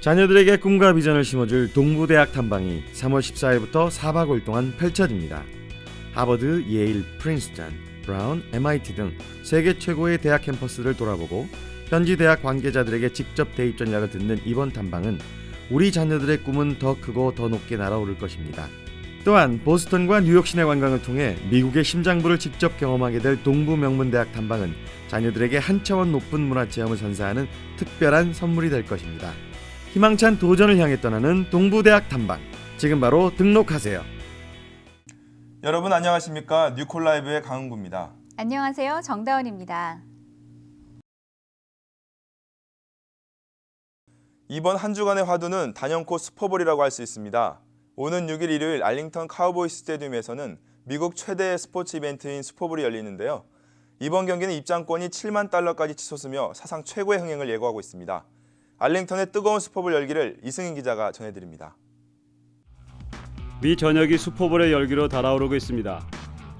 자녀들에게 꿈과 비전을 심어줄 동부대학 탐방이 3월 14일부터 4박 5일 동안 펼쳐집니다. 하버드, 예일, 프린스턴, 브라운, MIT 등 세계 최고의 대학 캠퍼스를 돌아보고 현지 대학 관계자들에게 직접 대입 전략을 듣는 이번 탐방은 우리 자녀들의 꿈은 더 크고 더 높게 날아오를 것입니다. 또한 보스턴과 뉴욕 시내 관광을 통해 미국의 심장부를 직접 경험하게 될 동부 명문대학 탐방은 자녀들에게 한 차원 높은 문화체험을 선사하는 특별한 선물이 될 것입니다. 희망찬 도전을 향해 떠나는 동부대학 탐방, 지금 바로 등록하세요. 여러분 안녕하십니까? 뉴콜라이브의 강은구입니다. 안녕하세요. 정다운입니다. 이번 한 주간의 화두는 단연코 슈퍼볼이라고 할 수 있습니다. 오는 6일 일요일 알링턴 카우보이스 스타디움에서는 미국 최대의 스포츠 이벤트인 슈퍼볼이 열리는데요. 이번 경기는 입장권이 7만 달러까지 치솟으며 사상 최고의 흥행을 예고하고 있습니다. 알링턴의 뜨거운 슈퍼볼 열기를 이승인 기자가 전해드립니다. 미 전역이 슈퍼볼의 열기로 달아오르고 있습니다.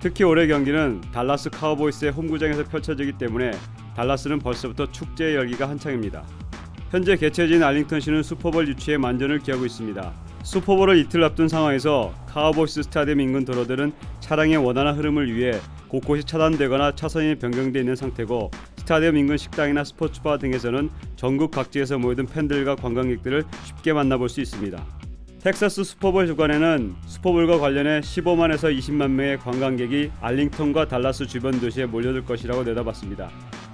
특히 올해 경기는 달라스 카우보이스의 홈구장에서 펼쳐지기 때문에 달라스는 벌써부터 축제의 열기가 한창입니다. 현재 개최진 알링턴시는 슈퍼볼 유치에 만전을 기하고 있습니다. 슈퍼볼을 이틀 앞둔 상황에서 카우보이스 스타디움 인근 도로들은 차량의 원활한 흐름을 위해 곳곳이 차단되거나 차선이 변경되어 있는 상태고, 스타디움 인근 식당이나 스포츠바 등에서는 전국 각지에서 모여든 팬들과 관광객들을 쉽게 만나볼 수 있습니다. 텍사스 슈퍼볼 주간에는 슈퍼볼과 관련해 15만에서 20만 명의 관광객이 알링턴과 달라스 주변 도시에 몰려들 것이라고 내다봤습니다.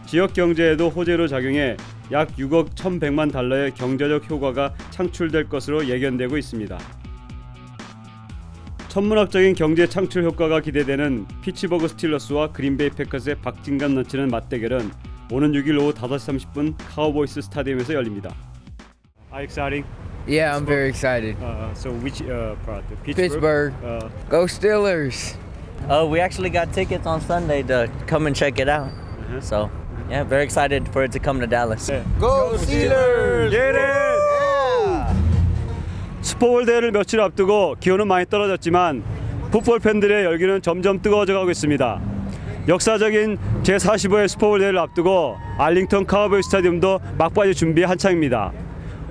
지역 경제에도 호재로 작용해 약 6억 1,100만 달러의 경제적 효과가 창출될 것으로 예견되고 있습니다. 천문학적인 경제 창출 효과가 기대되는 피츠버그 스틸러스와 그린베이 패커스의 박진감 넘치는 맞대결은 오는 6일 오후 5시 30분 카우보이스 스타디움에서 열립니다. Are you excited? Yeah, I'm very excited. So which part? Pittsburgh. Go Steelers. We actually got tickets on Sunday to come and check it out. So, yeah, very excited for it to come to Dallas. Go Steelers. Get it! 슈퍼볼 대회를 며칠 앞두고 기온은 많이 떨어졌지만 풋볼 팬들의 열기는 점점 뜨거워져 가고 있습니다. 역사적인 제45회 슈퍼볼 대회를 앞두고 알링턴 카우보이 스타디움도 막바지 준비 한창입니다.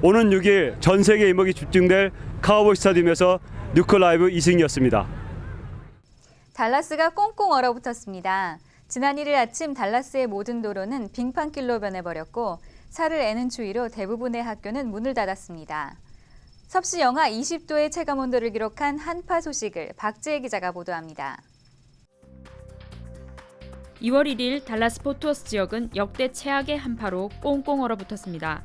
오는 6일 전 세계 이목이 집중될 카우보이 스타디움에서 뉴콜라이브 이승이었습니다. 달라스가 꽁꽁 얼어붙었습니다. 지난 1일 아침 달라스의 모든 도로는 빙판길로 변해버렸고 살을 애는 추위로 대부분의 학교는 문을 닫았습니다. 섭씨 영하 20도의 체감온도를 기록한 한파 소식을 박지혜 기자가 보도합니다. 2월 1일 달라스 포트워스 지역은 역대 최악의 한파로 꽁꽁 얼어붙었습니다.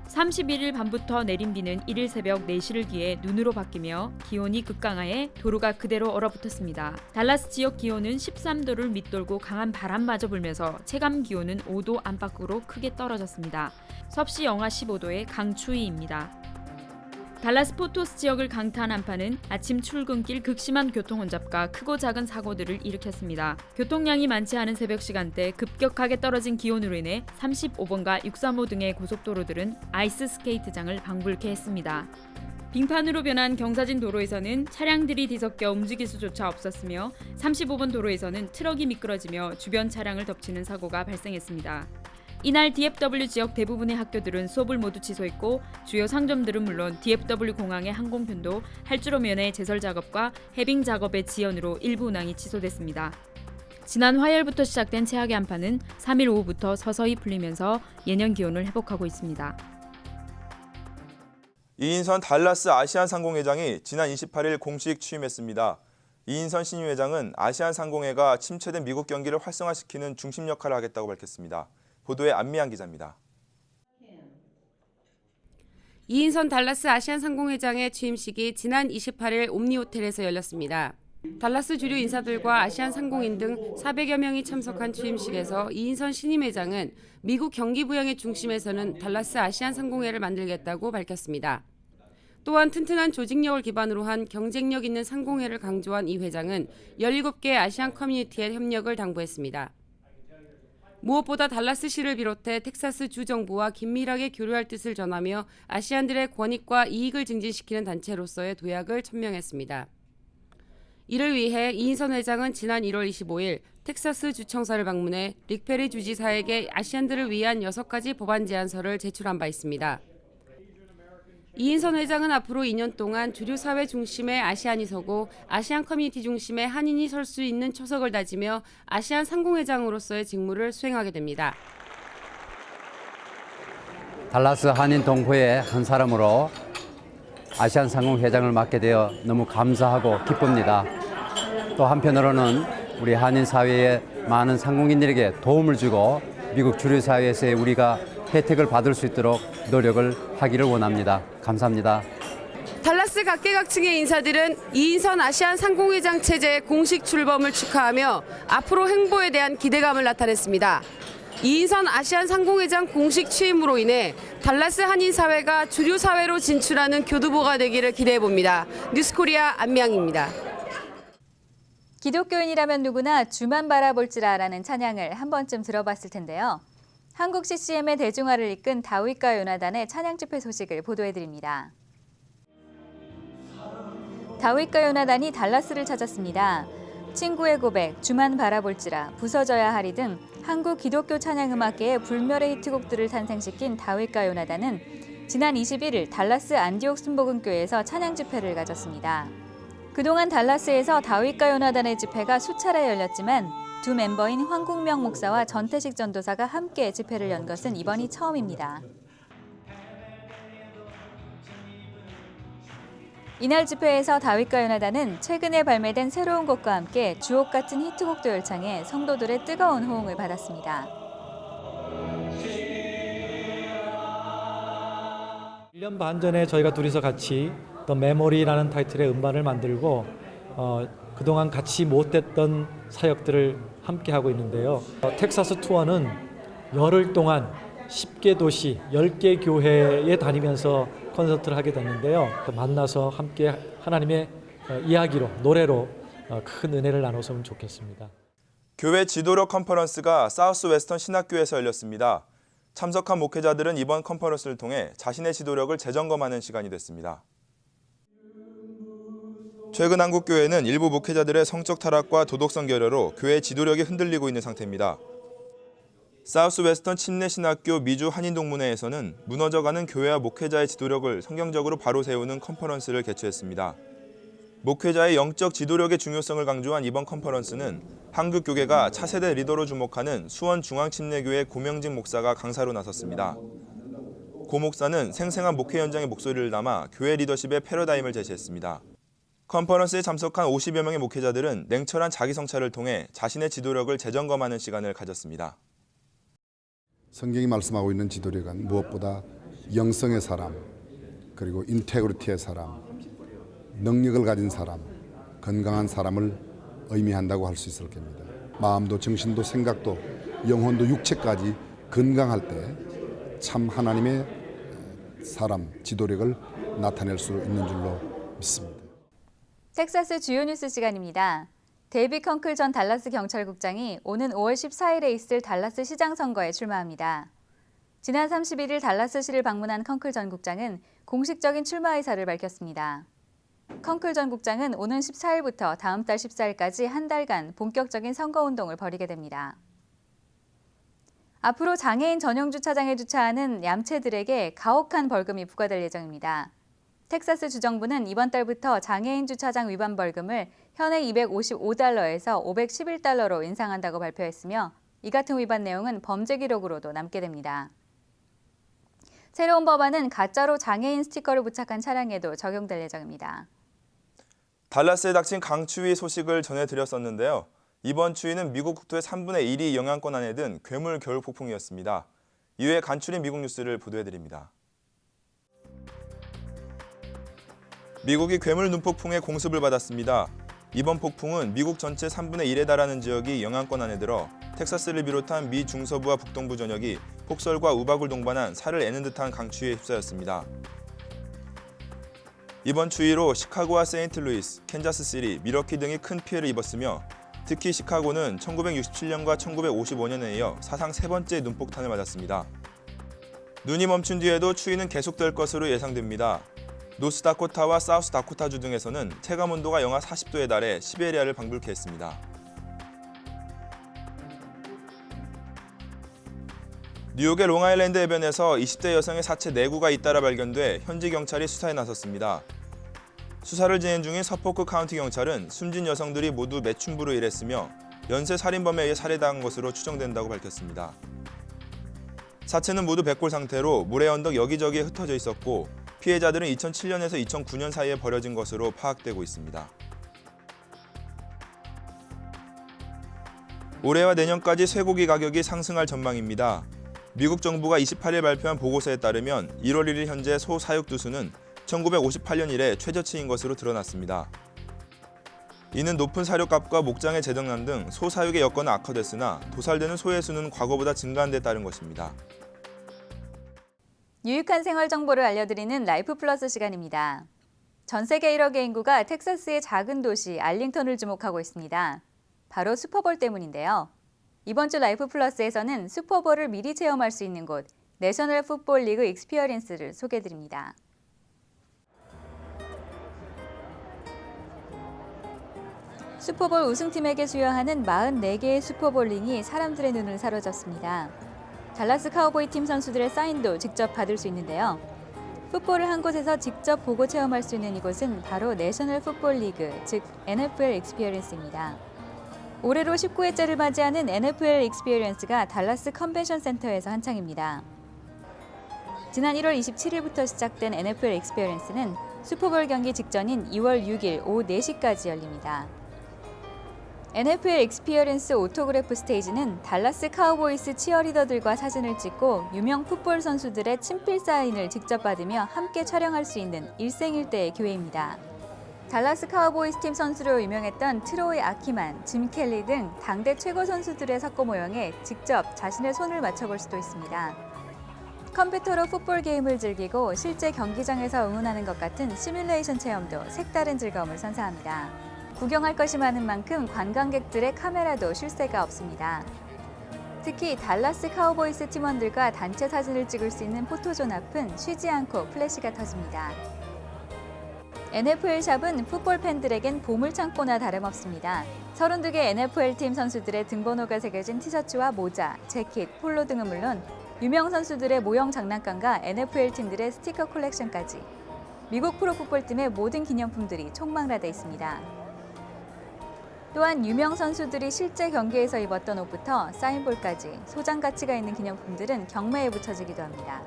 31일 밤부터 내린 비는 1일 새벽 4시를 기해 눈으로 바뀌며 기온이 급강하해 도로가 그대로 얼어붙었습니다. 달라스 지역 기온은 13도를 밑돌고 강한 바람마저 불면서 체감 기온은 5도 안팎으로 크게 떨어졌습니다. 섭씨 영하 15도의 강추위입니다. 달라스 포토스 지역을 강타한 한파는 아침 출근길 극심한 교통 혼잡과 크고 작은 사고들을 일으켰습니다. 교통량이 많지 않은 새벽 시간대 급격하게 떨어진 기온으로 인해 35번가 635 등의 고속도로들은 아이스 스케이트장을 방불케 했습니다. 빙판으로 변한 경사진 도로에서는 차량들이 뒤섞여 움직일 수조차 없었으며 35번 도로에서는 트럭이 미끄러지며 주변 차량을 덮치는 사고가 발생했습니다. 이날 DFW 지역 대부분의 학교들은 수업을 모두 취소했고 주요 상점들은 물론 DFW 공항의 항공편도 할주로면의 제설 작업과 해빙 작업의 지연으로 일부 운항이 취소됐습니다. 지난 화요일부터 시작된 최악의 한파는 3일 오후부터 서서히 풀리면서 예년 기온을 회복하고 있습니다. 이인선 달라스 아시안상공회장이 지난 28일 공식 취임했습니다. 이인선 신임 회장은 아시안상공회가 침체된 미국 경기를 활성화시키는 중심 역할을 하겠다고 밝혔습니다. 보도에 안미양 기자입니다. 이인선 달라스 아시안상공회장의 취임식이 지난 28일 옴니호텔에서 열렸습니다. 달라스 주류 인사들과 아시안상공인 등 400여 명이 참석한 취임식에서 이인선 신임 회장은 미국 경기 부양의 중심에서는 달라스 아시안상공회를 만들겠다고 밝혔습니다. 또한 튼튼한 조직력을 기반으로 한 경쟁력 있는 상공회를 강조한 이 회장은 17개 아시안 커뮤니티의 협력을 당부했습니다. 무엇보다 달라스시를 비롯해 텍사스 주 정부와 긴밀하게 교류할 뜻을 전하며 아시안들의 권익과 이익을 증진시키는 단체로서의 도약을 천명했습니다. 이를 위해 이인선 회장은 지난 1월 25일 텍사스 주청사를 방문해 릭 페리 주지사에게 아시안들을 위한 6가지 법안 제안서를 제출한 바 있습니다. 이인선 회장은 앞으로 2년 동안 주류 사회 중심의 아시안이 서고 아시안 커뮤니티 중심의 한인이 설 수 있는 초석을 다지며 아시안 상공회장으로서의 직무를 수행하게 됩니다. 달라스 한인 동호회 한 사람으로 아시안 상공회장을 맡게 되어 너무 감사하고 기쁩니다. 또 한편으로는 우리 한인 사회의 많은 상공인들에게 도움을 주고 미국 주류 사회에서의 우리가 혜택을 받을 수 있도록 노력을 하기를 원합니다. 감사합니다. 달라스 각계각층의 인사들은 이인선 아시안 상공회장 체제 공식 출범을 축하하며 앞으로 행보에 대한 기대감을 나타냈습니다. 이인선 아시안 상공회장 공식 취임으로 인해 달라스 한인 사회가 주류 사회로 진출하는 교두보가 되기를 기대해 봅니다. 뉴스코리아 안미양입니다. 기독교인이라면 누구나 주만 바라볼 줄 아라는 찬양을 한 번쯤 들어봤을 텐데요. 한국 CCM의 대중화를 이끈 다윗과 요나단의 찬양 집회 소식을 보도해드립니다. 다윗과 요나단이 달라스를 찾았습니다. 친구의 고백, 주만 바라볼지라, 부서져야 하리 등 한국 기독교 찬양음악계의 불멸의 히트곡들을 탄생시킨 다윗과 요나단은 지난 21일 달라스 안디옥 순복음교회에서 찬양 집회를 가졌습니다. 그동안 달라스에서 다윗과 요나단의 집회가 수차례 열렸지만 두 멤버인 황국명 목사와 전태식 전도사가 함께 집회를 연 것은 이번이 처음입니다. 이날 집회에서 다윗과 요나단은 최근에 발매된 새로운 곡과 함께 주옥 같은 히트곡도 열창해 성도들의 뜨거운 호응을 받았습니다. 1년 반 전에 저희가 둘이서 같이 더 메모리라는 타이틀의 음반을 만들고 그동안 같이 못했던 사역들을 함께 하고 있는데요. 텍사스 투어는 열흘 동안 10개 도시, 10개 교회에 다니면서 콘서트를 하게 됐는데요. 만나서 함께 하나님의 이야기로, 노래로 큰 은혜를 나눴으면 좋겠습니다. 교회 지도력 컨퍼런스가 사우스 웨스턴 신학교에서 열렸습니다. 참석한 목회자들은 이번 컨퍼런스를 통해 자신의 지도력을 재점검하는 시간이 됐습니다. 최근 한국 교회는 일부 목회자들의 성적 타락과 도덕성 결여로 교회 지도력이 흔들리고 있는 상태입니다. 사우스 웨스턴 침례 신학교 미주 한인 동문회에서는 무너져가는 교회와 목회자의 지도력을 성경적으로 바로 세우는 컨퍼런스를 개최했습니다. 목회자의 영적 지도력의 중요성을 강조한 이번 컨퍼런스는 한국 교계가 차세대 리더로 주목하는 수원중앙침례교회 고명직 목사가 강사로 나섰습니다. 고 목사는 생생한 목회 현장의 목소리를 담아 교회 리더십의 패러다임을 제시했습니다. 컨퍼런스에 참석한 50여 명의 목회자들은 냉철한 자기 성찰을 통해 자신의 지도력을 재점검하는 시간을 가졌습니다. 성경이 말씀하고 있는 지도력은 무엇보다 영성의 사람, 그리고 인테그리티의 사람, 능력을 가진 사람, 건강한 사람을 의미한다고 할 수 있을 겁니다. 마음도 정신도 생각도 영혼도 육체까지 건강할 때 참 하나님의 사람, 지도력을 나타낼 수 있는 줄로 믿습니다. 텍사스 주요 뉴스 시간입니다. 데이비 컨클 전 달라스 경찰국장이 오는 5월 14일에 있을 달라스 시장 선거에 출마합니다. 지난 31일 달라스시를 방문한 컨클 전 국장은 공식적인 출마 의사를 밝혔습니다. 컨클 전 국장은 오는 14일부터 다음 달 14일까지 한 달간 본격적인 선거운동을 벌이게 됩니다. 앞으로 장애인 전용 주차장에 주차하는 얌체들에게 가혹한 벌금이 부과될 예정입니다. 텍사스 주정부는 이번 달부터 장애인 주차장 위반 벌금을 현행 255달러에서 511달러로 인상한다고 발표했으며 이 같은 위반 내용은 범죄 기록으로도 남게 됩니다. 새로운 법안은 가짜로 장애인 스티커를 부착한 차량에도 적용될 예정입니다. 달라스에 닥친 강추위 소식을 전해드렸었는데요. 이번 추위는 미국 국토의 3분의 1이 영향권 안에 든 괴물 겨울 폭풍이었습니다. 이후에 간추린 미국 뉴스를 보도해드립니다. 미국이 괴물 눈폭풍의 공습을 받았습니다. 이번 폭풍은 미국 전체 3분의 1에 달하는 지역이 영향권 안에 들어 텍사스를 비롯한 미 중서부와 북동부 전역이 폭설과 우박을 동반한 살을 애는 듯한 강추위에 휩싸였습니다. 이번 추위로 시카고와 세인트루이스, 캔자스시티, 미러키 등이 큰 피해를 입었으며 특히 시카고는 1967년과 1955년에 이어 사상 3번째 눈폭탄을 맞았습니다. 눈이 멈춘 뒤에도 추위는 계속될 것으로 예상됩니다. 노스다코타와 사우스다코타주 등에서는 체감온도가 영하 40도에 달해 시베리아를 방불케 했습니다. 뉴욕의 롱아일랜드 해변에서 20대 여성의 사체 4구가 잇따라 발견돼 현지 경찰이 수사에 나섰습니다. 수사를 진행 중인 서포크 카운티 경찰은 숨진 여성들이 모두 매춘부로 일했으며 연쇄 살인범에 의해 살해당한 것으로 추정된다고 밝혔습니다. 사체는 모두 백골 상태로 모래 언덕 여기저기에 흩어져 있었고 피해자들은 2007년에서 2009년 사이에 버려진 것으로 파악되고 있습니다. 올해와 내년까지 쇠고기 가격이 상승할 전망입니다. 미국 정부가 28일 발표한 보고서에 따르면 1월 1일 현재 소 사육 두수는 1958년 이래 최저치인 것으로 드러났습니다. 이는 높은 사료값과 목장의 재정난 등 소 사육의 여건은 악화됐으나 도살되는 소의 수는 과거보다 증가한 데 따른 것입니다. 유익한 생활 정보를 알려드리는 라이프 플러스 시간입니다. 전 세계 1억의 인구가 텍사스의 작은 도시 알링턴을 주목하고 있습니다. 바로 슈퍼볼 때문인데요. 이번 주 라이프 플러스에서는 슈퍼볼을 미리 체험할 수 있는 곳 내셔널 풋볼 리그 익스피어리언스를 소개해드립니다. 슈퍼볼 우승팀에게 수여하는 44개의 슈퍼볼링이 사람들의 눈을 사로잡습니다. 달라스 카우보이 팀 선수들의 사인도 직접 받을 수 있는데요. 풋볼을 한 곳에서 직접 보고 체험할 수 있는 이곳은 바로 내셔널 풋볼 리그, 즉 NFL 익스피어리언스입니다. 올해로 19회째를 맞이하는 NFL 익스피어리언스가 달라스 컨벤션 센터에서 한창입니다. 지난 1월 27일부터 시작된 NFL 익스피어리언스는 슈퍼볼 경기 직전인 2월 6일 오후 4시까지 열립니다. NFL 익스피어리언스 오토그래프 스테이지는 달라스 카우보이스 치어리더들과 사진을 찍고 유명 풋볼 선수들의 친필 사인을 직접 받으며 함께 촬영할 수 있는 일생일대의 기회입니다. 달라스 카우보이스 팀 선수로 유명했던 트로이 아키만, 짐 켈리 등 당대 최고 선수들의 석고 모형에 직접 자신의 손을 맞춰볼 수도 있습니다. 컴퓨터로 풋볼 게임을 즐기고 실제 경기장에서 응원하는 것 같은 시뮬레이션 체험도 색다른 즐거움을 선사합니다. 구경할 것이 많은 만큼 관광객들의 카메라도 쉴 새가 없습니다. 특히 달라스 카우보이스 팀원들과 단체 사진을 찍을 수 있는 포토존 앞은 쉬지 않고 플래시가 터집니다. NFL 샵은 풋볼 팬들에겐 보물창고나 다름없습니다. 32개 NFL 팀 선수들의 등번호가 새겨진 티셔츠와 모자, 재킷, 폴로 등은 물론 유명 선수들의 모형 장난감과 NFL 팀들의 스티커 콜렉션까지 미국 프로풋볼팀의 모든 기념품들이 총망라돼 있습니다. 또한 유명 선수들이 실제 경기에서 입었던 옷부터 사인볼까지 소장 가치가 있는 기념품들은 경매에 붙여지기도 합니다.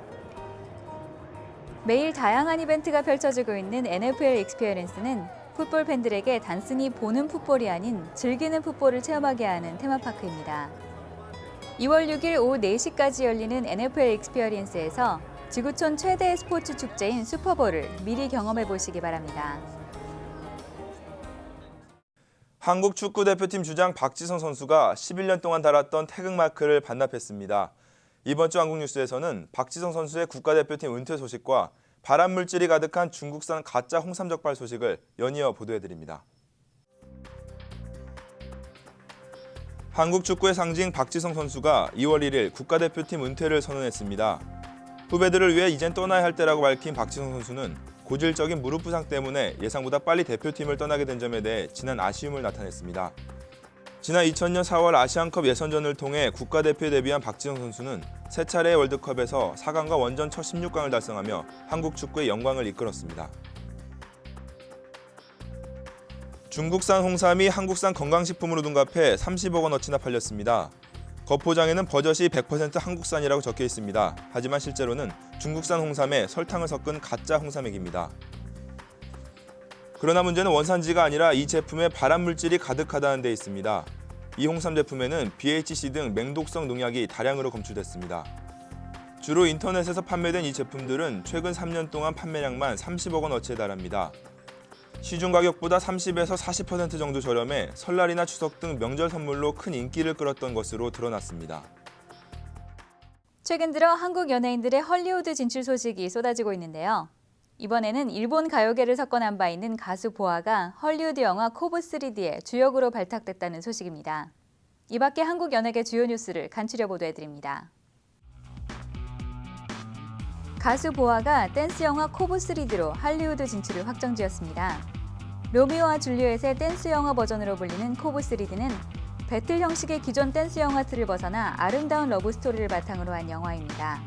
매일 다양한 이벤트가 펼쳐지고 있는 NFL 익스피어리언스는 풋볼 팬들에게 단순히 보는 풋볼이 아닌 즐기는 풋볼을 체험하게 하는 테마파크입니다. 2월 6일 오후 4시까지 열리는 NFL 익스피어리언스에서 지구촌 최대의 스포츠 축제인 슈퍼볼을 미리 경험해 보시기 바랍니다. 한국 축구대표팀 주장 박지성 선수가 11년 동안 달았던 태극마크를 반납했습니다. 이번 주 한국뉴스에서는 박지성 선수의 국가대표팀 은퇴 소식과 발암물질이 가득한 중국산 가짜 홍삼적발 소식을 연이어 보도해드립니다. 한국 축구의 상징 박지성 선수가 2월 1일 국가대표팀 은퇴를 선언했습니다. 후배들을 위해 이젠 떠나야 할 때라고 밝힌 박지성 선수는 고질적인 무릎 부상 때문에 예상보다 빨리 대표팀을 떠나게 된 점에 대해 지난 아쉬움을 나타냈습니다. 지난 2000년 4월 아시안컵 예선전을 통해 국가대표에 데뷔한 박지성 선수는 세 차례의 월드컵에서 4강과 원전 첫 16강을 달성하며 한국 축구의 영광을 이끌었습니다. 중국산 홍삼이 한국산 건강식품으로 둔갑해 30억 원어치나 팔렸습니다. 겉포장에는 버젓이 100% 한국산이라고 적혀 있습니다. 하지만 실제로는 중국산 홍삼에 설탕을 섞은 가짜 홍삼액입니다. 그러나 문제는 원산지가 아니라 이 제품에 발암물질이 가득하다는 데 있습니다. 이 홍삼 제품에는 BHC 등 맹독성 농약이 다량으로 검출됐습니다. 주로 인터넷에서 판매된 이 제품들은 최근 3년 동안 판매량만 30억 원어치에 달합니다. 시중 가격보다 30에서 40% 정도 저렴해 설날이나 추석 등 명절 선물로 큰 인기를 끌었던 것으로 드러났습니다. 최근 들어 한국 연예인들의 헐리우드 진출 소식이 쏟아지고 있는데요. 이번에는 일본 가요계를 석권한 바 있는 가수 보아가 헐리우드 영화 코브 3D의 주역으로 발탁됐다는 소식입니다. 이 밖에 한국 연예계 주요 뉴스를 간추려 보도해드립니다. 가수 보아가 댄스 영화 코브 3D로 할리우드 진출을 확정지었습니다. 로미오와 줄리엣의 댄스 영화 버전으로 불리는 코브 3D는 배틀 형식의 기존 댄스 영화 틀을 벗어나 아름다운 러브 스토리를 바탕으로 한 영화입니다.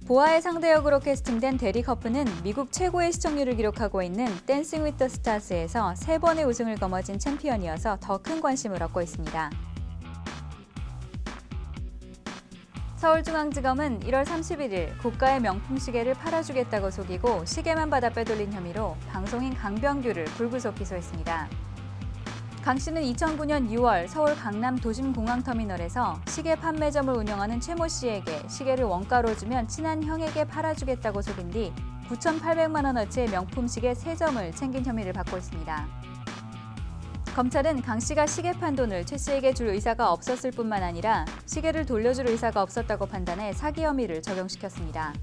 보아의 상대 역으로 캐스팅된 데릭 허프는 미국 최고의 시청률을 기록하고 있는 댄싱 위드 더 스타즈에서 3번의 우승을 거머쥔 챔피언이어서 더 큰 관심을 얻고 있습니다. 서울중앙지검은 1월 31일 고가의 명품 시계를 팔아주겠다고 속이고 시계만 받아 빼돌린 혐의로 방송인 강병규를 불구속 기소했습니다. 강 씨는 2009년 6월 서울 강남 도심공항터미널에서 시계 판매점을 운영하는 최 모 씨에게 시계를 원가로 주면 친한 형에게 팔아주겠다고 속인 뒤 9,800만 원어치의 명품 시계 3점을 챙긴 혐의를 받고 있습니다. 검찰은 강 씨가 시계 판 돈을 최 씨에게 줄 의사가 없었을 뿐만 아니라 시계를 돌려줄 의사가 없었다고 판단해 사기 혐의를 적용시켰습니다.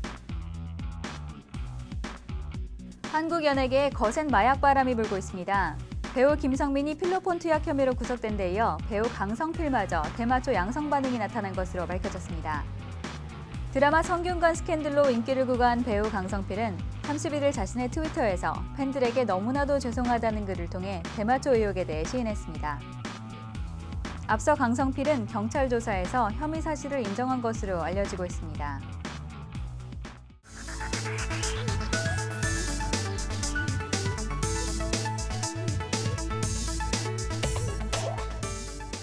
한국 연예계에 거센 마약 바람이 불고 있습니다. 배우 김성민이 필로폰 투약 혐의로 구속된 데 이어 배우 강성필마저 대마초 양성 반응이 나타난 것으로 밝혀졌습니다. 드라마 성균관 스캔들로 인기를 구가한 배우 강성필은 31일 자신의 트위터에서 팬들에게 너무나도 죄송하다는 글을 통해 대마초 의혹에 대해 시인했습니다. 앞서 강성필은 경찰 조사에서 혐의 사실을 인정한 것으로 알려지고 있습니다.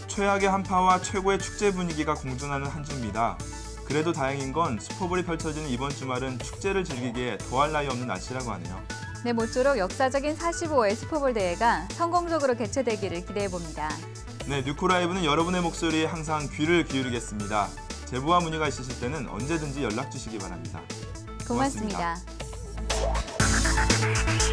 최악의 한파와 최고의 축제 분위기가 공존하는 한 주입니다. 그래도 다행인 건 슈퍼볼이 펼쳐지는 이번 주말은 축제를 즐기기에 더할 나위 없는 날씨라고 하네요. 네, 모쪼록 역사적인 45회 슈퍼볼 대회가 성공적으로 개최되기를 기대해봅니다. 네, 뉴코라이브는 여러분의 목소리에 항상 귀를 기울이겠습니다. 제보와 문의가 있으실 때는 언제든지 연락 주시기 바랍니다. 고맙습니다. 고맙습니다.